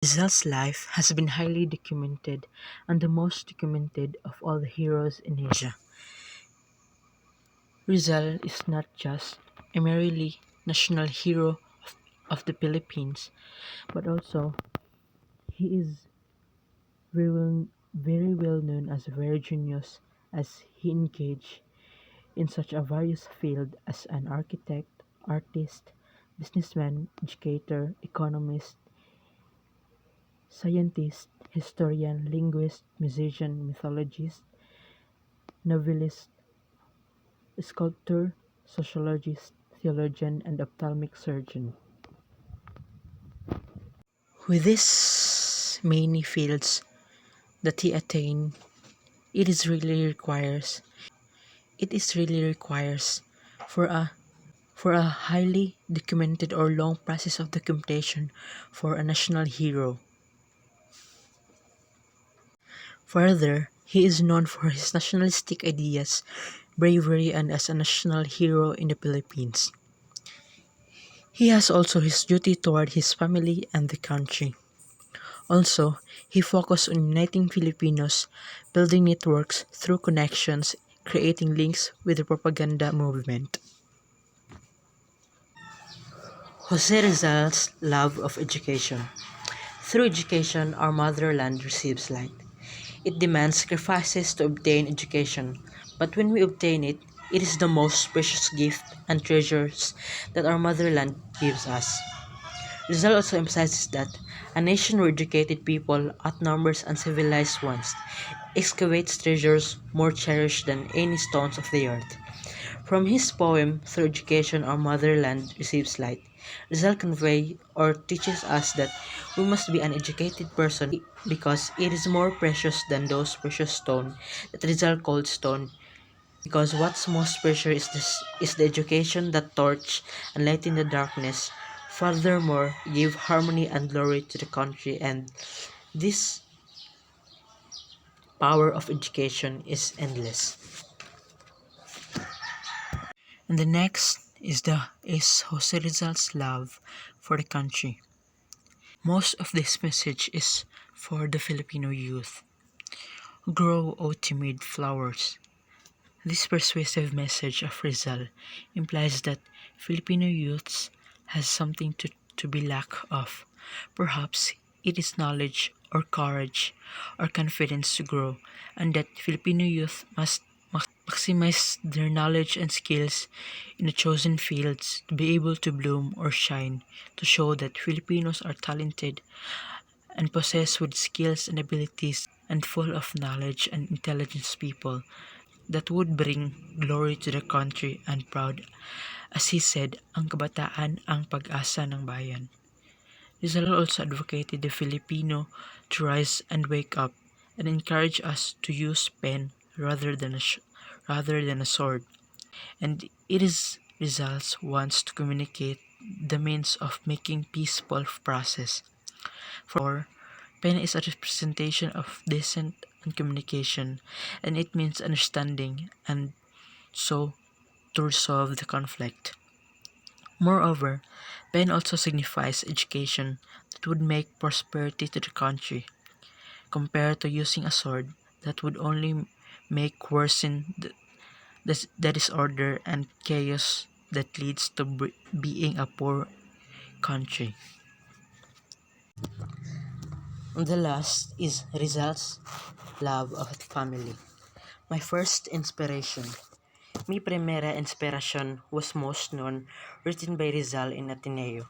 Rizal's life has been highly documented and the most documented of all the heroes in Asia. Rizal is not just a merely national hero of the Philippines, but also he is very well known as very genius as he engaged in such a various field as an architect, artist, businessman, educator, economist, scientist, historian, linguist, musician, mythologist, novelist, sculptor, sociologist, theologian, and ophthalmic surgeon. With these many fields that he attained, it is really requires for a highly documented or long process of documentation for a national hero. Further, he is known for his nationalistic ideas, bravery, and as a national hero in the Philippines. He has also his duty toward his family and the country. Also, he focused on uniting Filipinos, building networks through connections, creating links with the propaganda movement. Jose Rizal's love of education. Through education, our motherland receives light. It demands sacrifices to obtain education, but when we obtain it, it is the most precious gift and treasures that our motherland gives us. Rizal also emphasizes that a nation where educated people outnumbers uncivilized ones excavates treasures more cherished than any stones of the earth. From his poem, Through Education Our Motherland Receives Light, Rizal conveys or teaches us that we must be an educated person because it is more precious than those precious stones that Rizal called stone because what's most precious is the education that torch and light in the darkness. Furthermore, give harmony and glory to the country, and this power of education is endless. And the next is Jose Rizal's love for the country. Most of this message is for the Filipino youth. Grow, O timid flowers. This persuasive message of Rizal implies that Filipino youths has something to be lack of. Perhaps it is knowledge or courage or confidence to grow, and that Filipino youth must maximize their knowledge and skills in the chosen fields to be able to bloom or shine, to show that Filipinos are talented and possessed with skills and abilities and full of knowledge and intelligence people that would bring glory to the country and proud. As he said, ang kabataan ang pag-asa ng bayan. Rizal also advocated the Filipino to rise and wake up and encourage us to use pen rather than a sword. And it is Rizal's wants to communicate the means of making peaceful process. For pen is a representation of dissent and communication, and it means understanding and so to resolve the conflict. Moreover, pen also signifies education that would make prosperity to the country, compared to using a sword that would only make worsen the disorder and chaos that leads to being a poor country. And the last is Rizal's love of family. My first inspiration. Mi primera inspiración was most known, written by Rizal in Ateneo.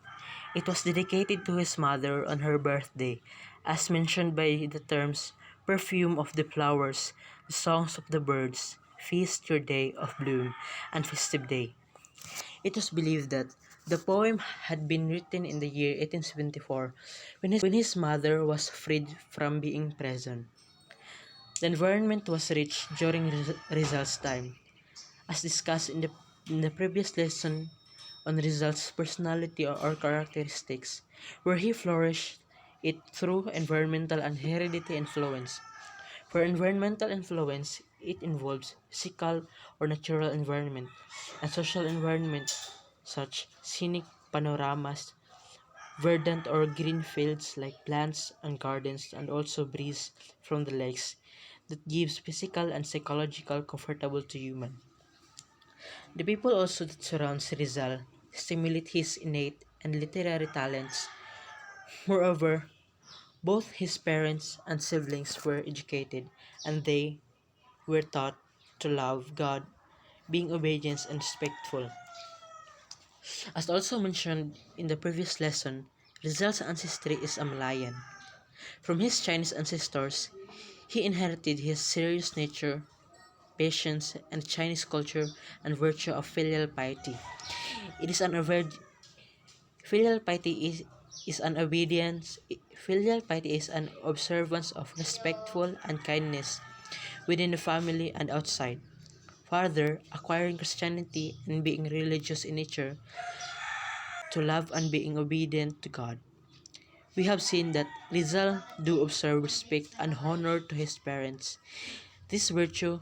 It was dedicated to his mother on her birthday, as mentioned by the terms perfume of the flowers, the songs of the birds, feast your day of bloom, and festive day. It was believed that the poem had been written in the year 1874 when his mother was freed from being present. The environment was rich during Rizal's time. As discussed in the previous lesson on Rizal's personality or characteristics, where he flourished it through environmental and heredity influence. For environmental influence, it involves physical or natural environment and social environment such scenic panoramas, verdant or green fields like plants and gardens, and also breeze from the lakes that gives physical and psychological comfortable to human. The people also that surrounds Rizal stimulate his innate and literary talents. Moreover, both his parents and siblings were educated, and they were taught to love God, being obedient and respectful. As also mentioned in the previous lesson, Rizal's ancestry is a Malayan. From his Chinese ancestors, he inherited his serious nature, patience, and Chinese culture and virtue of filial piety. It is an aver- filial piety is an obedience. Filial piety is an observance of respectful and kindness within the family and outside. Further, acquiring Christianity and being religious in nature to love and being obedient to God. We have seen that Rizal do observe respect and honor to his parents. This virtue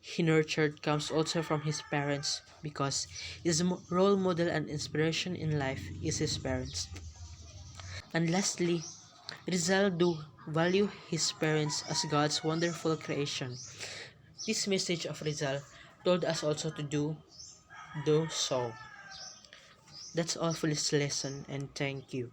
he nurtured comes also from his parents because his role model and inspiration in life is his parents. And lastly, Rizal do value his parents as God's wonderful creation. This message of Rizal told us also to do so. That's all for this lesson, and thank you.